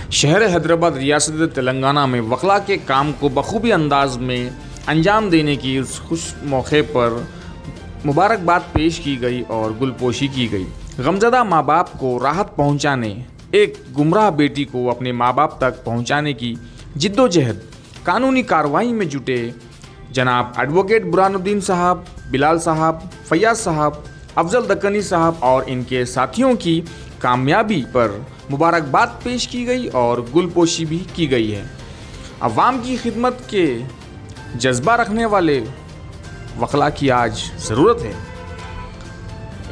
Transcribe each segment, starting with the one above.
शहर हैदराबाद रियासत तेलंगाना में वकला के काम को बखूबी अंदाज में अंजाम देने की उस खुश मौके पर मुबारकबाद पेश की गई और गुलपोशी की गई। गमज़दा माँ बाप को राहत पहुँचाने, एक गुमराह बेटी को अपने माँ बाप तक पहुँचाने की जिद्दोजहद कानूनी कार्रवाई में जुटे जनाब एडवोकेट बुरहानुद्दीन साहब, बिलाल साहब, फैयाज साहब, अफजल दक्कनी साहब और इनके साथियों की कामयाबी पर मुबारकबाद पेश की गई और गुलपोशी भी की गई है। अवाम की खिदमत के जज्बा रखने वाले वकला की आज ज़रूरत है।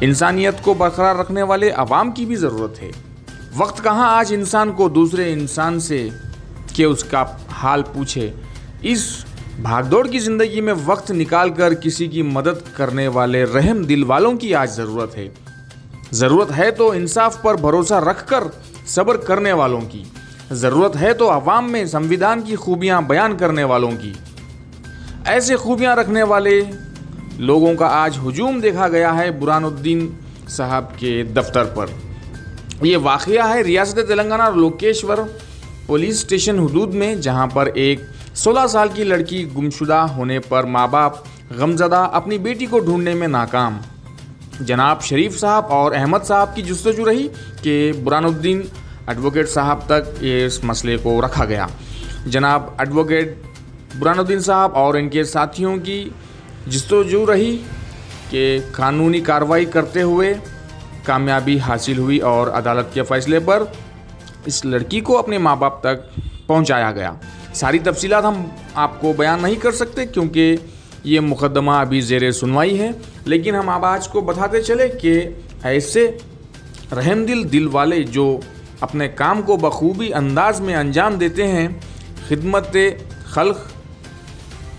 इंसानियत को बरकरार रखने वाले अवाम की भी ज़रूरत है। वक्त कहाँ आज इंसान को दूसरे इंसान से कि उसका हाल पूछे। इस भागदौड़ की ज़िंदगी में वक्त निकाल कर किसी की मदद करने वाले रहम दिल वालों की आज ज़रूरत है। ज़रूरत है तो इंसाफ पर भरोसा रखकर सब्र करने वालों की। ज़रूरत है तो अवाम में संविधान की खूबियाँ बयान करने वालों की। ऐसे खूबियाँ रखने वाले लोगों का आज हुजूम देखा गया है बुरहानुद्दीन साहब के दफ्तर पर। ये वाक़या है रियासत तेलंगाना और लोकेश्वर पुलिस स्टेशन हदूद में, जहां पर एक 16 साल की लड़की गुमशुदा होने पर माँ बाप गमज़दा अपनी बेटी को ढूंढने में नाकाम। जनाब शरीफ साहब और अहमद साहब की जुस्तजू रही कि बुरहानुद्दीन एडवोकेट साहब तक इस मसले को रखा गया। जनाब एडवोकेट बुरहानुद्दीन साहब और इनके साथियों की जुस्तजू रही कि कानूनी कार्रवाई करते हुए कामयाबी हासिल हुई और अदालत के फ़ैसले पर इस लड़की को अपने माँ बाप तक पहुँचाया गया। सारी तफसीलात हम आपको बयान नहीं कर सकते क्योंकि ये मुकदमा अभी ज़ेरे सुनवाई है, लेकिन हम आज को बताते चले कि ऐसे रहमदिल दिल वाले जो अपने काम को बखूबी अंदाज में अंजाम देते हैं, खिदमत खल्क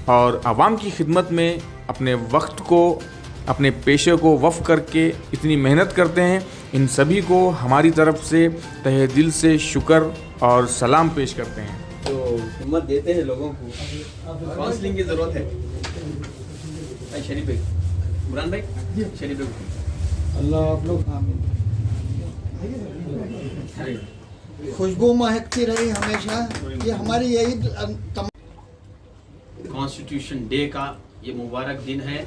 और आवाम की खिदमत में अपने वक्त को, अपने पेशे को वफ़ करके इतनी मेहनत करते हैं, इन सभी को हमारी तरफ से तहे दिल से शुक्र और सलाम पेश करते हैं। तो हिम्मत देते हैं लोगों को। काउंसलिंग की ज़रूरत है। शरीफ भाई, बुरहान भाई, शरीफ भाई, अल्लाह आप लोग खुशबू महकती रही हमेशा। ये हमारी यही कॉन्स्टिट्यूशन डे का ये मुबारक दिन है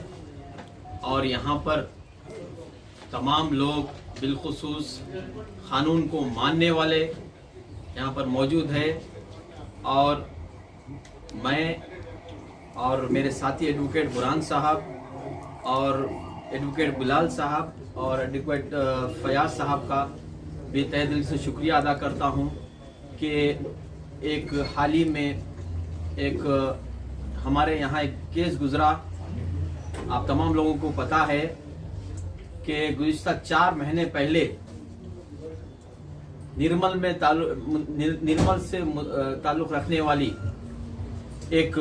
और यहाँ पर तमाम लोग बिलखुसूस क़ानून को मानने वाले यहाँ पर मौजूद है और मैं और मेरे साथी एडवोकेट बुरहान साहब और एडवोकेट बिलाल साहब और एडवोकेट फयाज साहब का भी तहे दिल से शुक्रिया अदा करता हूँ कि एक हाल ही में एक हमारे यहाँ एक केस गुजरा। आप तमाम लोगों को पता है कि गुज़िश्ता 4 महीने पहले निर्मल से ताल्लुक़ रखने वाली एक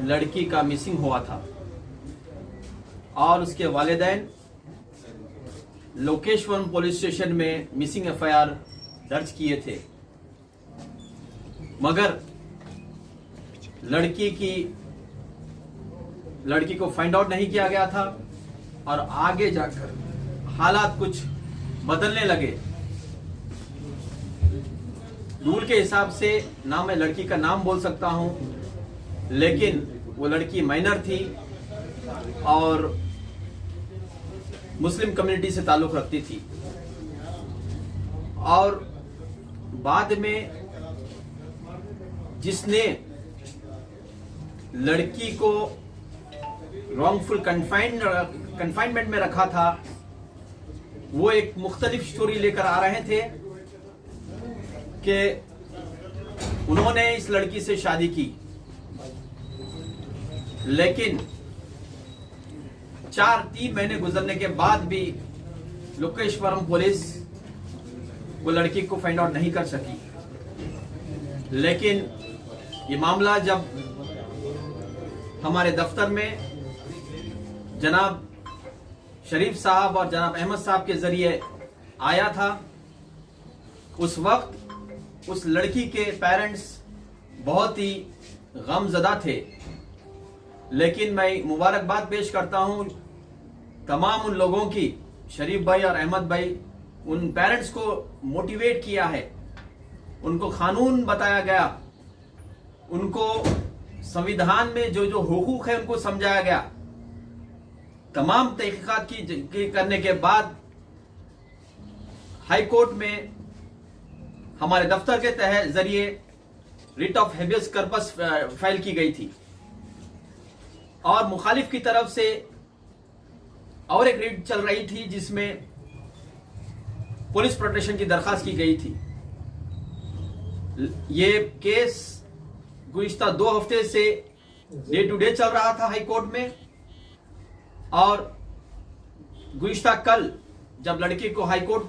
लड़की का मिसिंग हुआ था और उसके वालिदैन लोकेश्वरम पुलिस स्टेशन में मिसिंग एफआईआर दर्ज किए थे, मगर लड़की को फाइंड आउट नहीं किया गया था और आगे जाकर हालात कुछ बदलने लगे। रूल के हिसाब से ना मैं लड़की का नाम बोल सकता हूं, लेकिन वो लड़की माइनर थी और मुस्लिम कम्युनिटी से ताल्लुक़ रखती थी और बाद में जिसने लड़की को रॉन्गफुल कन्फाइनमेंट में रखा था वो एक मुख्तलिफ स्टोरी लेकर आ रहे थे कि उन्होंने इस लड़की से शादी की, लेकिन 3 महीने गुजरने के बाद भी लोकेश्वरम पुलिस वो लड़की को फाइंड आउट नहीं कर सकी। लेकिन ये मामला जब हमारे दफ्तर में जनाब शरीफ साहब और जनाब अहमद साहब के जरिए आया था, उस वक्त उस लड़की के पेरेंट्स बहुत ही गमज़दा थे। लेकिन मैं मुबारकबाद पेश करता हूं तमाम उन लोगों की, शरीफ भाई और अहमद भाई, उन पेरेंट्स को मोटिवेट किया है, उनको कानून बताया गया, उनको संविधान में जो जो हुकूक है उनको समझाया गया। तमाम तहकीकात करने के बाद हाई कोर्ट में हमारे दफ्तर के तहत जरिए writ of habeas corpus file की गई थी और मुखालिफ की तरफ से और एक रिट चल रही थी जिसमें पुलिस प्रोटेक्शन की दरखास्त की गई थी। ये केस गुज़िश्ता 2 हफ्ते से डे टू डे चल रहा था हाई कोर्ट में और गुज़िश्ता कल जब लड़की को हाई कोर्ट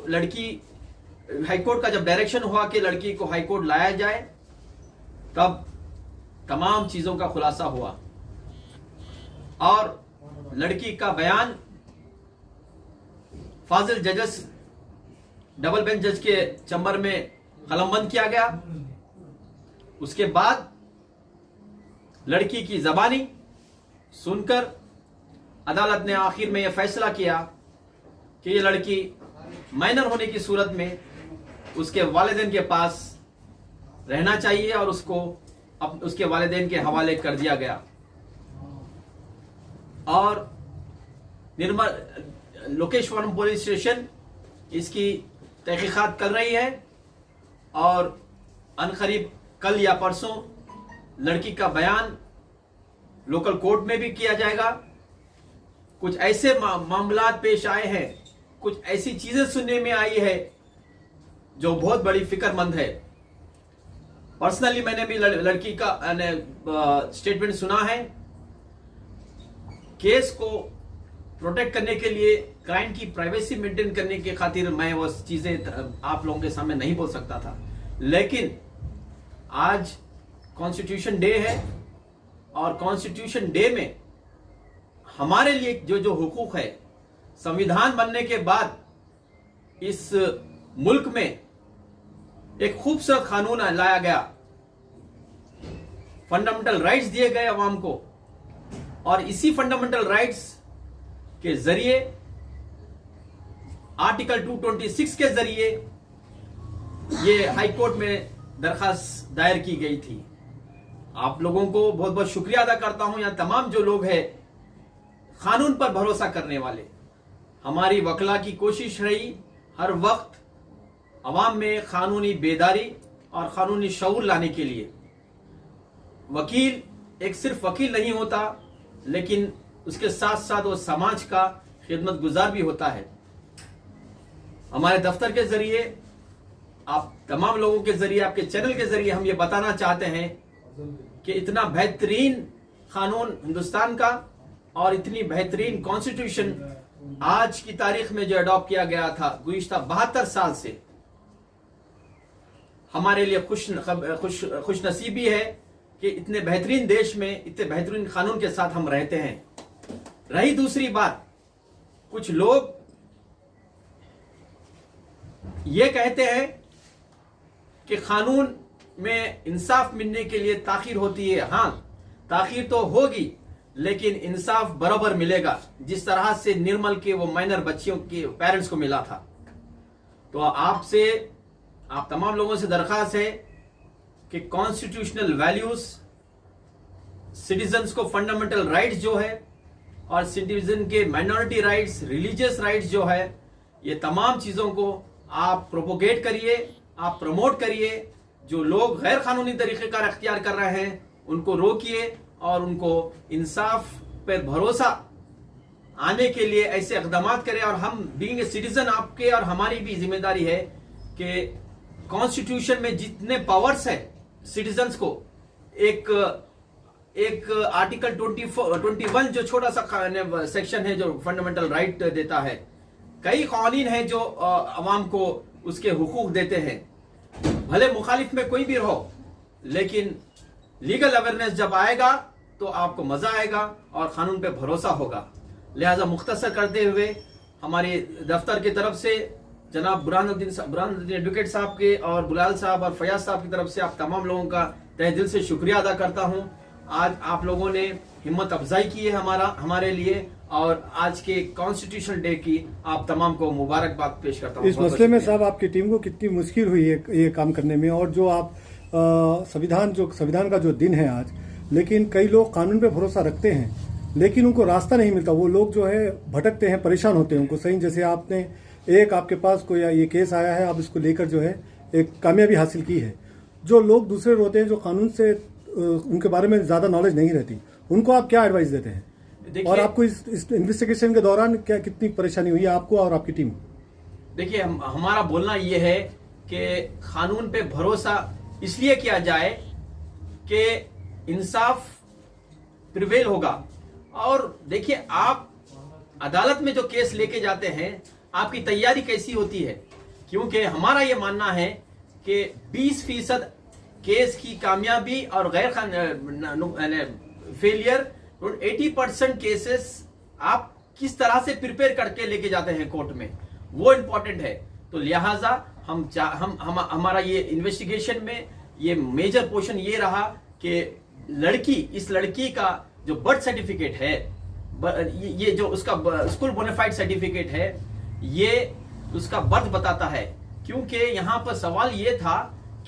का जब डायरेक्शन हुआ कि लड़की को हाई कोर्ट लाया जाए, तब तमाम चीजों का खुलासा हुआ और लड़की का बयान फाजिल जजेस डबल बेंच जज के चैम्बर में कलमबंद किया गया। उसके बाद लड़की की जबानी सुनकर अदालत ने आखिर में यह फैसला किया कि ये लड़की माइनर होने की सूरत में उसके वालिदैन के पास रहना चाहिए और उसको उसके वालिदैन के हवाले कर दिया गया। और लोकेश्वरम पुलिस स्टेशन इसकी तहकीकात कर रही है और अनकरीब कल या परसों लड़की का बयान लोकल कोर्ट में भी किया जाएगा। कुछ ऐसे मामलात पेश आए हैं, कुछ ऐसी चीजें सुनने में आई है जो बहुत बड़ी फिक्रमंद है। पर्सनली मैंने भी लड़की का स्टेटमेंट सुना है। केस को प्रोटेक्ट करने के लिए, क्लाइंट की प्राइवेसी मेंटेन करने के खातिर मैं वो चीजें आप लोगों के सामने नहीं बोल सकता था, लेकिन आज कॉन्स्टिट्यूशन डे है और कॉन्स्टिट्यूशन डे में हमारे लिए जो जो हुकूक है, संविधान बनने के बाद इस मुल्क में एक खूबसूरत कानून लाया गया, फंडामेंटल राइट्स दिए गए अवाम को और इसी फंडामेंटल राइट्स के जरिए आर्टिकल 226 के जरिए ये हाई कोर्ट में दरखास्त दायर की गई थी। आप लोगों को बहुत बहुत शुक्रिया अदा करता हूं, यहां तमाम जो लोग हैं कानून पर भरोसा करने वाले। हमारी वकला की कोशिश रही हर वक्त अवाम में कानूनी बेदारी और कानूनी शऊर लाने के लिए। वकील एक सिर्फ वकील नहीं होता, लेकिन उसके साथ साथ वो समाज का खिदमत गुजार भी होता है। हमारे दफ्तर के जरिए, आप तमाम लोगों के जरिए, आपके चैनल के जरिए हम ये बताना चाहते हैं कि इतना बेहतरीन कानून हिंदुस्तान का और इतनी बेहतरीन कॉन्स्टिट्यूशन आज की तारीख में जो अडॉप्ट किया गया था गुज़िश्ता 72 साल से, हमारे लिए खुश नसीबी है कि इतने बेहतरीन देश में इतने बेहतरीन कानून के साथ हम रहते हैं। रही दूसरी बात, कुछ लोग ये कहते हैं कि कानून में इंसाफ मिलने के लिए ताखीर होती है। हाँ, ताखीर तो होगी, लेकिन इंसाफ बराबर मिलेगा, जिस तरह से निर्मल के वो माइनर बच्चियों के पेरेंट्स को मिला था। तो आप तमाम लोगों से दरखास्त है कि कॉन्स्टिट्यूशनल वैल्यूज, सिटीजन्स को फंडामेंटल राइट्स जो है और सिटीजन के माइनॉरिटी राइट्स, रिलीजियस राइट्स जो है, ये तमाम चीजों को आप प्रोपोगेट करिए, आप प्रमोट करिए। जो लोग गैर कानूनी तरीके का अख्तियार कर रहे हैं उनको रोकिए और उनको इंसाफ पर भरोसा आने के लिए ऐसे इक़दाम करें। और हम बीइंग ए सिटीजन, आपके और हमारी भी जिम्मेदारी है कि कॉन्स्टिट्यूशन में जितने पावर्स है सिटीजन्स को, एक आर्टिकल 21 जो छोटा सा सेक्शन है जो फंडामेंटल राइट देता है, कई कानून है जो अवाम को उसके हुकूक देते हैं। भले मुखालिफ में कोई भी रहो, लेकिन लीगल अवेयरनेस जब आएगा तो आपको मजा आएगा और कानून पे भरोसा होगा। लिहाजा मुख्तसर करते हुए हमारे दफ्तर की तरफ से जनाब बुरहानुद्दीन एडवोकेट साहब के और बुलाल साहब और फयाज साहब की तरफ से आप तमाम लोगों का तहे दिल से शुक्रिया अदा करता हूं। आज आप लोगों ने हिम्मत अफजाई की है हमारे लिए और आज के कॉन्स्टिट्यूशनल डे की आप तमाम को मुबारकबाद पेश करता हूँ। इस मसले में साहब आपकी टीम को कितनी मुश्किल हुई है ये काम करने में, और जो आप संविधान का जो दिन है आज, लेकिन कई लोग कानून पे भरोसा रखते हैं लेकिन उनको रास्ता नहीं मिलता, वो लोग जो है भटकते हैं, परेशान होते हैं उनको सही। जैसे आपने आपके पास कोई ये केस आया है, आप इसको लेकर जो है एक कामयाबी हासिल की है। जो लोग दूसरे होते हैं जो कानून से उनके बारे में ज़्यादा नॉलेज नहीं रहती, उनको आप क्या एडवाइस देते हैं? और आपको इस इन्वेस्टिगेशन के दौरान क्या कितनी परेशानी हुई है आपको और आपकी टीम? देखिए, हमारा बोलना ये है कि कानून पे भरोसा इसलिए किया जाए कि इंसाफ प्रिवेल होगा। और देखिए, आप अदालत में जो केस लेके जाते हैं, आपकी तैयारी कैसी होती है? क्योंकि हमारा ये मानना है कि 20% केस की कामयाबी और गैर फेलियर, 80% केसेस आप किस तरह से प्रिपेयर करके लेके जाते हैं कोर्ट में, वो इम्पोर्टेंट है। तो लिहाजा हमारा ये इन्वेस्टिगेशन में ये मेजर पोर्शन ये रहा कि इस लड़की का जो बर्थ सर्टिफिकेट है, ये जो उसका स्कूल बोनाफाइड सर्टिफिकेट है, ये उसका बर्थ बताता है। क्योंकि यहाँ पर सवाल ये था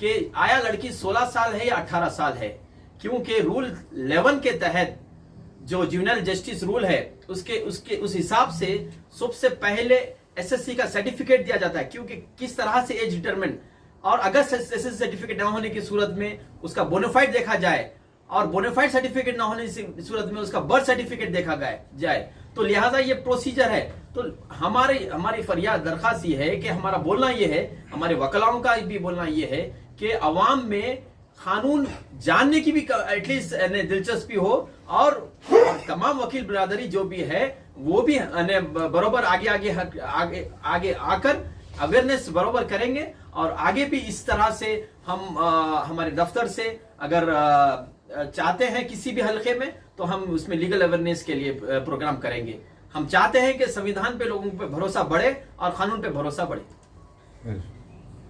कि आया लड़की 16 साल है या 18 साल है, क्योंकि रूल 11 के तहत जो जुवेनाइल जस्टिस रूल है उस हिसाब से सबसे पहले एसएससी का सर्टिफिकेट दिया जाता है। क्योंकि किस तरह से एज डिटरमिन, और अगर एसएससी सर्टिफिकेट ना होने की सूरत में उसका बोनाफाइड देखा जाए, और बोनाफाइड सर्टिफिकेट ना होने की सूरत में उसका बर्थ सर्टिफिकेट देखा जाए, तो लिहाजा ये प्रोसीजर है। तो हमारी फरियाद दरखास्त ये है कि हमारा बोलना ये है, हमारे वकलाओं का भी बोलना ये है कि अवाम में कानून जानने की भी एटलीस्ट दिलचस्पी हो, और तमाम वकील बिरादरी जो भी है वो भी बरोबर आगे आकर अवेयरनेस बरोबर करेंगे। और आगे भी इस तरह से हम हमारे दफ्तर से अगर चाहते हैं किसी भी हलके में, तो हम उसमें लीगल अवेयरनेस के लिए प्रोग्राम करेंगे। हम चाहते हैं कि संविधान पे लोगों पे भरोसा बढ़े और कानून पे भरोसा बढ़े।